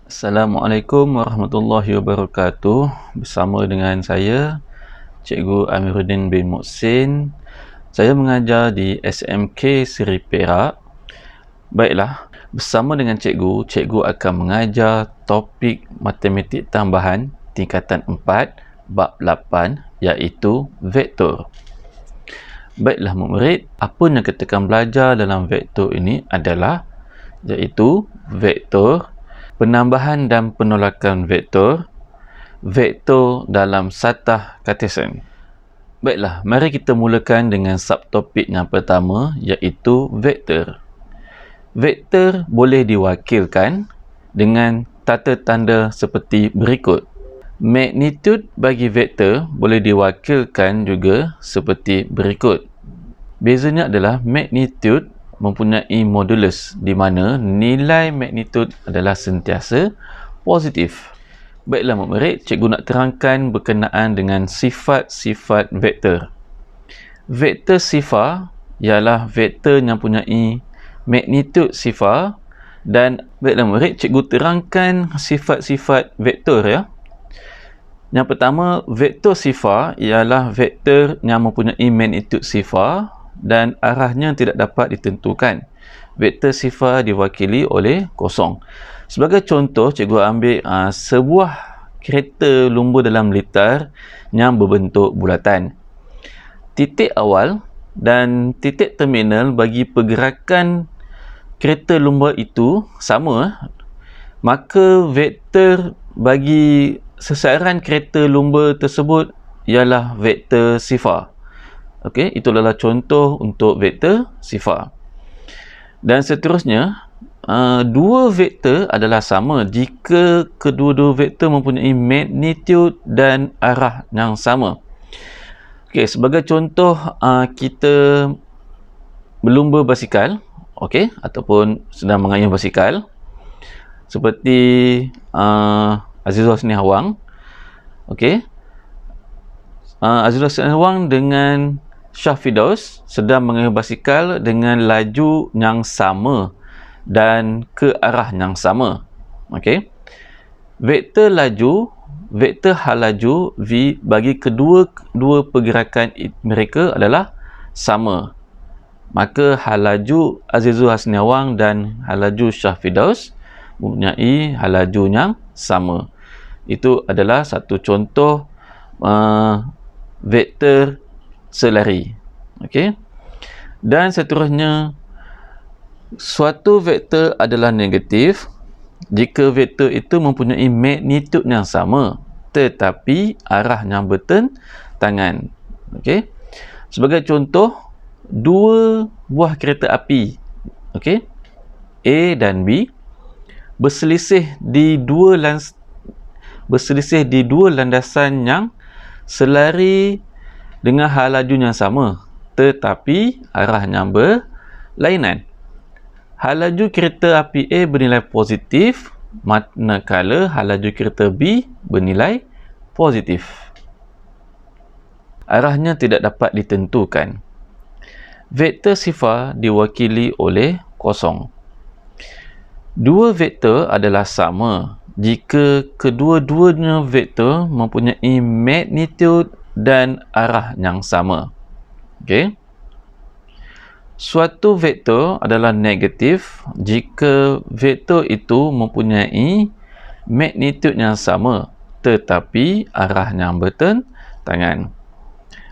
Assalamualaikum warahmatullahi wabarakatuh. Bersama dengan saya, Cikgu Amiruddin bin Muhsin. Saya mengajar di SMK Seri Perak. Baiklah, bersama dengan cikgu akan mengajar topik matematik tambahan tingkatan 4, bab 8, iaitu vektor. Baiklah murid, apa yang kita akan belajar dalam vektor ini adalah iaitu vektor, penambahan dan penolakan vektor, vektor dalam satah Cartesian. Baiklah, mari kita mulakan dengan subtopik yang pertama, iaitu vektor. Vektor boleh diwakilkan dengan tata tanda seperti berikut. Magnitude bagi vektor boleh diwakilkan juga seperti berikut. Bezanya adalah magnitude mempunyai modulus di mana nilai magnitude adalah sentiasa positif. Baiklah murid, cikgu nak terangkan berkenaan dengan sifat-sifat vektor. Vektor sifar ialah vektor yang mempunyai magnitude sifar, dan baiklah murid, cikgu terangkan sifat-sifat vektor ya. Yang pertama, vektor sifar ialah vektor yang mempunyai magnitude sifar dan arahnya tidak dapat ditentukan. Vektor sifar diwakili oleh kosong. Sebagai contoh, cikgu ambil sebuah kereta lumba dalam litar yang berbentuk bulatan. Titik awal dan titik terminal bagi pergerakan kereta lumba itu sama, maka vektor bagi sasaran kereta lumba tersebut ialah vektor sifar. Okey, itu adalah contoh untuk vektor sifar. Dan seterusnya, dua vektor adalah sama jika kedua-dua vektor mempunyai magnitude dan arah yang sama. Okey, sebagai contoh, kita berlumba basikal, okey, ataupun sedang mengayuh basikal, seperti Azizul Hasni Awang. Okey, Azizul Hasni Awang dengan Shah Firdaus sedang mengayuh basikal dengan laju yang sama dan ke arah yang sama. Okey, vektor laju, vektor hal laju V bagi kedua pergerakan mereka adalah sama. Maka hal laju Azizul Hasni Awang dan hal laju Shah Firdaus mempunyai hal laju yang sama. Itu adalah satu contoh vektor selari. Okey. Dan seterusnya, suatu vektor adalah negatif jika vektor itu mempunyai magnitude yang sama tetapi arah yang bertentangan. Okey. Sebagai contoh, dua buah kereta api, okey, A dan B berselisih di dua landasan yang selari dengan hal laju yang sama tetapi arah yang berlainan. Hal laju kereta api A bernilai positif, manakala hal laju kereta B bernilai positif. Arahnya tidak dapat ditentukan. Vektor sifar diwakili oleh kosong. Dua vektor adalah sama jika kedua-duanya vektor mempunyai magnitude dan arah yang sama. Okey. Suatu vektor adalah negatif jika vektor itu mempunyai magnitude yang sama tetapi arah yang bertentangan.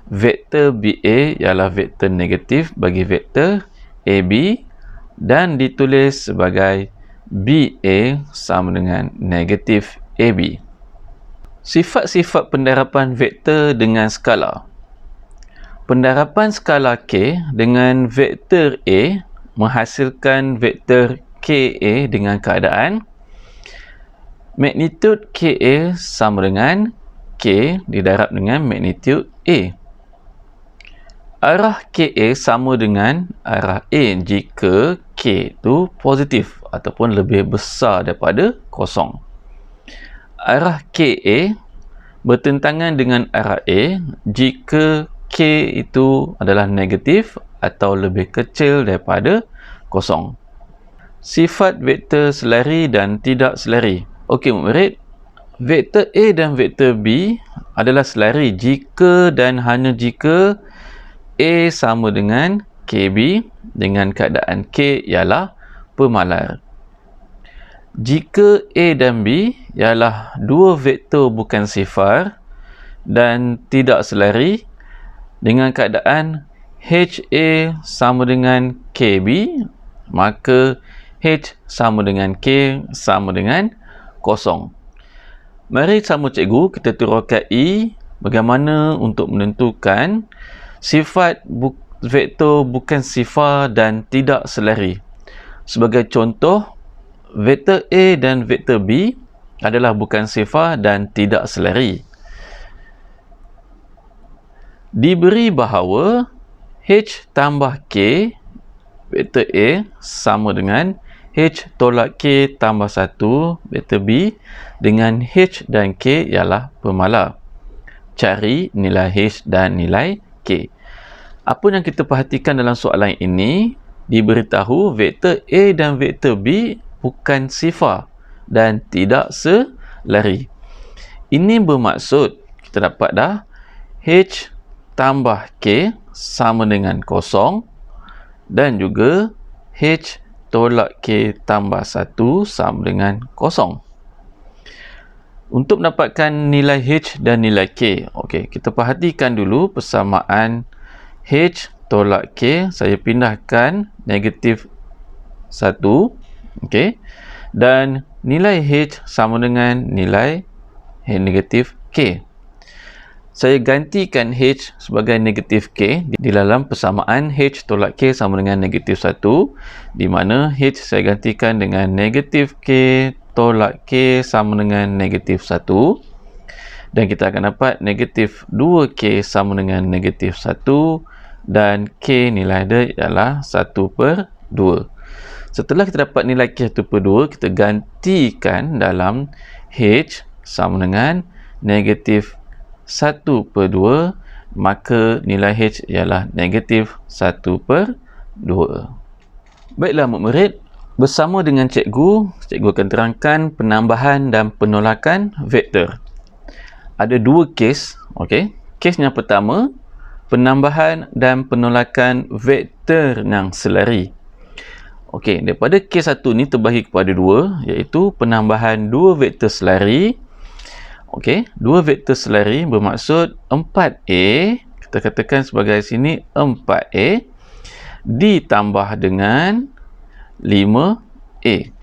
Vektor BA ialah vektor negatif bagi vektor AB dan ditulis sebagai BA sama dengan negatif AB. Sifat-sifat pendarapan vektor dengan skala. Pendarapan skala K dengan vektor A menghasilkan vektor KA dengan keadaan magnitude KA sama dengan K didarab dengan magnitude A. Arah KA sama dengan arah A jika K itu positif ataupun lebih besar daripada kosong. Arah KA bertentangan dengan arah A jika K itu adalah negatif atau lebih kecil daripada kosong. Sifat vektor selari dan tidak selari. Okey murid, vektor A dan vektor B adalah selari jika dan hanya jika A sama dengan KB dengan keadaan K ialah pemalar. Jika A dan B ialah dua vektor bukan sifar dan tidak selari dengan keadaan HA sama dengan KB, maka H sama dengan K sama dengan kosong. Mari sama cikgu kita terokai bagaimana untuk menentukan sifat vektor bukan sifar dan tidak selari. Sebagai contoh, vektor A dan vektor B adalah bukan sifar dan tidak selari. Diberi bahawa H tambah K vektor A sama dengan H tolak K tambah 1 vektor B dengan H dan K ialah pemalar. Cari nilai H dan nilai K. Apa yang kita perhatikan dalam soalan ini, diberitahu vektor A dan vektor B bukan sifar dan tidak selari. Ini bermaksud kita dapat dah H tambah K sama dengan kosong dan juga H tolak K tambah 1 sama dengan kosong. Untuk mendapatkan nilai H dan nilai K, okey, kita perhatikan dulu persamaan H tolak K. Saya pindahkan negatif 1, okey, dan nilai H sama dengan nilai negatif K. Saya gantikan H sebagai negatif K di dalam persamaan H tolak K sama dengan negatif 1, di mana H saya gantikan dengan negatif K tolak K sama dengan negatif 1, dan kita akan dapat negatif 2K sama dengan negatif 1, dan K nilai dia ialah 1/2. Setelah kita dapat nilai K 1/2, kita gantikan dalam H sama dengan negatif 1/2, maka nilai H ialah negatif 1/2. Baiklah murid, bersama dengan cikgu akan terangkan penambahan dan penolakan vektor. Ada dua kes, okey. Kes yang pertama, penambahan dan penolakan vektor yang selari. Okey, daripada kes satu ni terbahagi kepada dua, iaitu penambahan dua vektor selari. Okey, dua vektor selari bermaksud 4A, kita katakan sebagai sini 4A ditambah dengan 5A.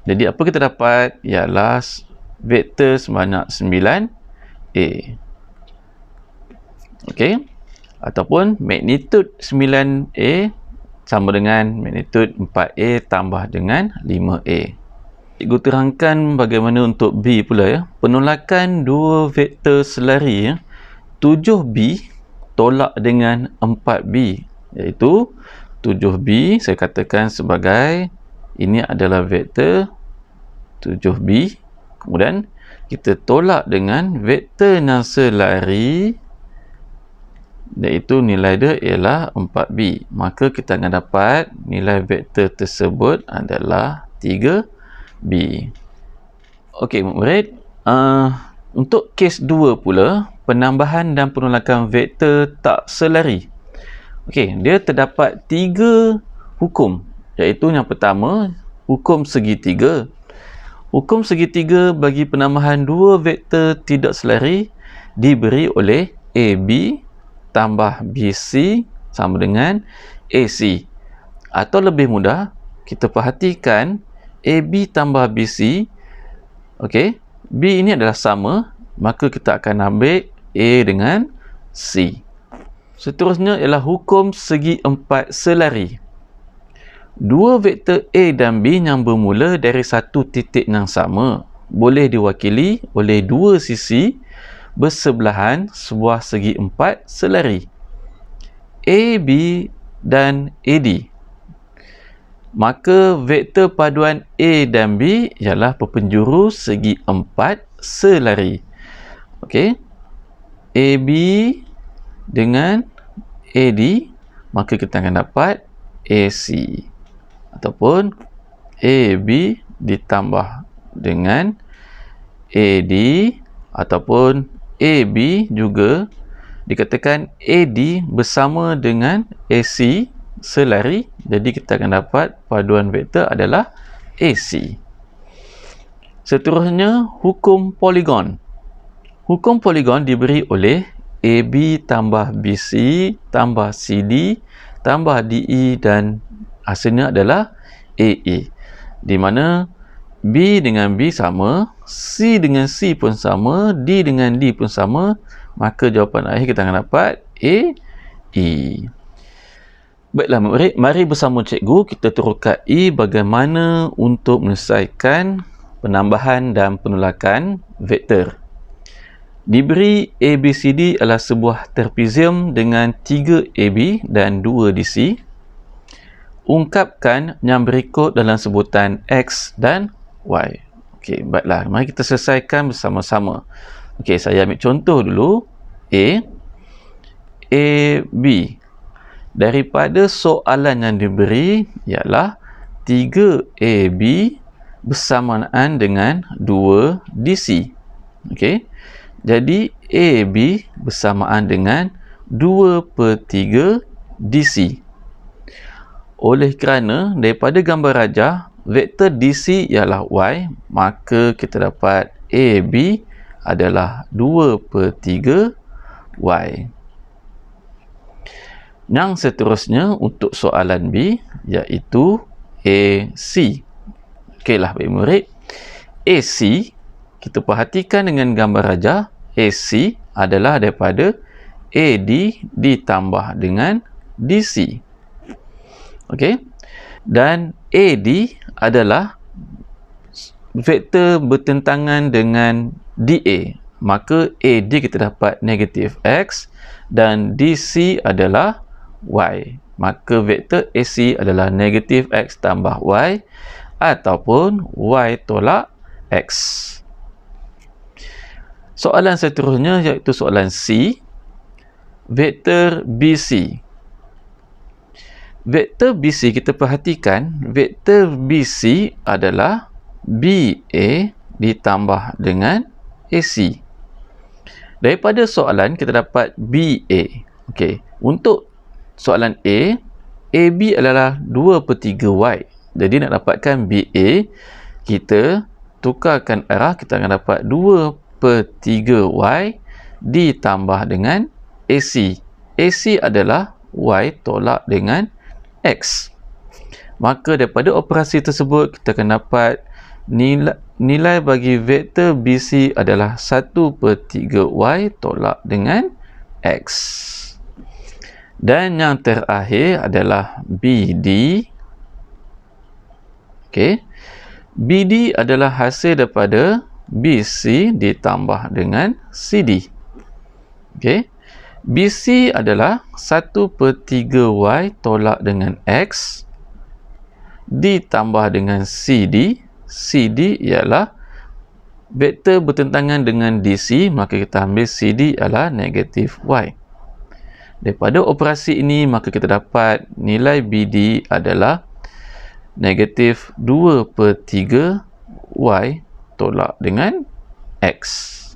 Jadi apa kita dapat ialah vektor sebanyak 9A. Okey, ataupun magnitud 9A sama dengan magnitud 4A tambah dengan 5A. Cikgu terangkan bagaimana untuk B pula ya. Penolakan dua vektor selari ya. 7B tolak dengan 4B, iaitu 7B saya katakan sebagai ini adalah vektor 7B, kemudian kita tolak dengan vektor yang selari, iaitu nilai dia ialah 4B, maka kita akan dapat nilai vektor tersebut adalah 3B. Okey murid, untuk kes 2 pula, penambahan dan penolakan vektor tak selari. Okey, dia terdapat 3 hukum, iaitu yang pertama, hukum segitiga. Hukum segitiga bagi penambahan dua vektor tidak selari diberi oleh AB tambah BC sama dengan AC. Atau lebih mudah, kita perhatikan AB tambah BC, okey, B ini adalah sama, maka kita akan ambil A dengan C. Seterusnya ialah hukum segi empat selari. Dua vektor A dan B yang bermula dari satu titik yang sama boleh diwakili oleh dua sisi bersebelahan sebuah segi empat selari, AB dan AD. Maka vektor paduan A dan B ialah perpenjuru segi empat selari. Okey, AB dengan AD, maka kita akan dapat AC, ataupun AB ditambah dengan AD ataupun AB juga dikatakan AD bersama dengan AC selari, jadi kita akan dapat paduan vektor adalah AC. Seterusnya, hukum poligon. Hukum poligon diberi oleh AB tambah BC tambah CD tambah DE dan hasilnya adalah AA, di mana B dengan B sama, C dengan C pun sama, D dengan D pun sama, maka jawapan akhir kita akan dapat AE. Baiklah murid, mari bersama cikgu kita terokai bagaimana untuk menyelesaikan penambahan dan penolakan vektor. Diberi ABCD adalah sebuah trapezium dengan 3 AB dan 2 DC. Ungkapkan yang berikut dalam sebutan X dan Y. Okey, baiklah, mari kita selesaikan bersama-sama. Okey, saya ambil contoh dulu. AB. Daripada soalan yang diberi ialah 3AB bersamaan dengan 2 DC. Okey. Jadi AB bersamaan dengan 2/3 DC. Oleh kerana daripada gambar rajah vektor DC ialah Y, maka kita dapat AB adalah 2/3 Y. Yang seterusnya untuk soalan B iaitu AC. Okeylah baik murid. AC, kita perhatikan dengan gambar rajah, AC adalah daripada AD ditambah dengan DC. Okey. Dan AD adalah vektor bertentangan dengan DA. Maka AD kita dapat negatif X dan DC adalah Y. Maka vektor AC adalah negatif X tambah Y ataupun Y tolak X. Soalan seterusnya iaitu soalan C. Vektor BC. Vektor BC kita perhatikan, vektor BC adalah BA ditambah dengan AC. Daripada soalan kita dapat BA. Okey, untuk soalan A, AB adalah 2/3 Y. Jadi nak dapatkan BA, kita tukarkan arah, kita akan dapat 2/3 Y ditambah dengan AC. AC adalah Y tolak dengan X. Maka daripada operasi tersebut kita akan dapat nilai bagi vektor BC adalah 1/3 Y tolak dengan X. Dan yang terakhir adalah BD. Okey. BD adalah hasil daripada BC ditambah dengan CD. Okey. BC adalah 1/3 Y tolak dengan X ditambah dengan CD. CD ialah vektor bertentangan dengan DC, maka kita ambil CD adalah negatif Y. Daripada operasi ini, maka kita dapat nilai BD adalah negatif 2/3 Y tolak dengan X.